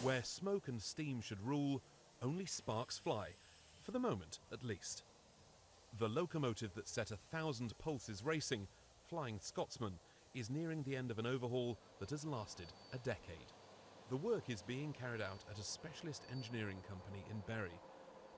Where smoke and steam should rule, only sparks fly, for the moment at least. The locomotive that set 1,000 pulses racing, Flying Scotsman, is nearing the end of an overhaul that has lasted a decade. The work is being carried out at a specialist engineering company in Bury.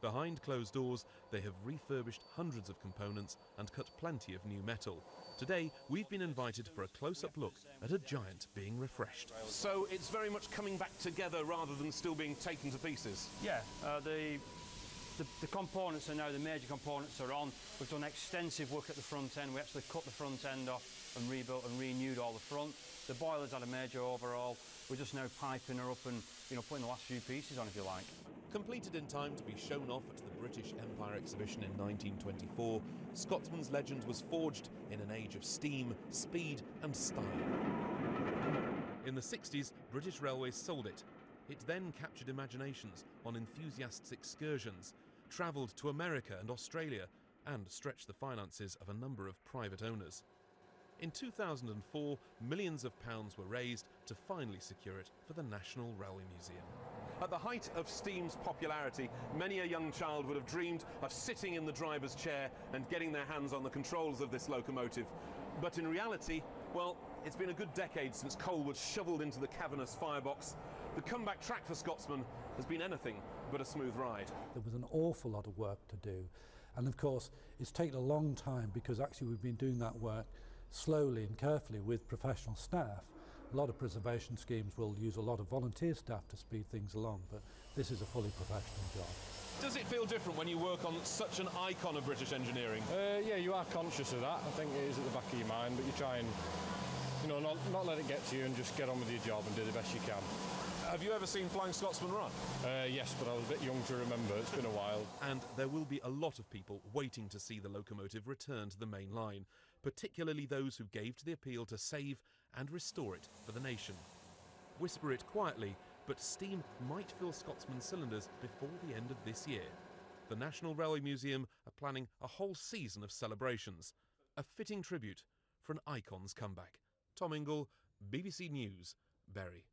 Behind closed doors, they have refurbished hundreds of components and cut plenty of new metal. Today, we've been invited for a close-up look at a giant being refreshed. So it's very much coming back together rather than still being taken to pieces? Yeah, the components are now, the major components are on. We've done extensive work at the front end. We actually cut the front end off and rebuilt and renewed all the front. The boiler's had a major overhaul. We're just now piping her up and putting the last few pieces on, if you like. Completed in time to be shown off at the British Empire exhibition in 1924, Scotsman's legend was forged in an age of steam, speed and style. In the 60s, British Railways sold it. It then captured imaginations on enthusiasts' excursions, travelled to America and Australia, and stretched the finances of a number of private owners. In 2004, millions of pounds were raised to finally secure it for the National Railway Museum. At the height of steam's popularity, many a young child would have dreamed of sitting in the driver's chair and getting their hands on the controls of this locomotive. But in reality, well, it's been a good decade since coal was shoveled into the cavernous firebox. The comeback track for Scotsman has been anything but a smooth ride. There was an awful lot of work to do, and of course it's taken a long time because actually we've been doing that work slowly and carefully with professional staff. A lot of preservation schemes will use a lot of volunteer staff to speed things along, but this is a fully professional job. Does it feel different when you work on such an icon of British engineering? Yeah, you are conscious of that. I think it is at the back of your mind, but you try and not let it get to you and just get on with your job and do the best you can. Have you ever seen Flying Scotsman run? Yes, but I was a bit young to remember. It's been a while. And there will be a lot of people waiting to see the locomotive return to the main line, particularly those who gave to the appeal to save and restore it for the nation. Whisper it quietly, but steam might fill Scotsman cylinders before the end of this year. The National Railway Museum are planning a whole season of celebrations, a fitting tribute for an icon's comeback. Tom Ingle, BBC News, Bury.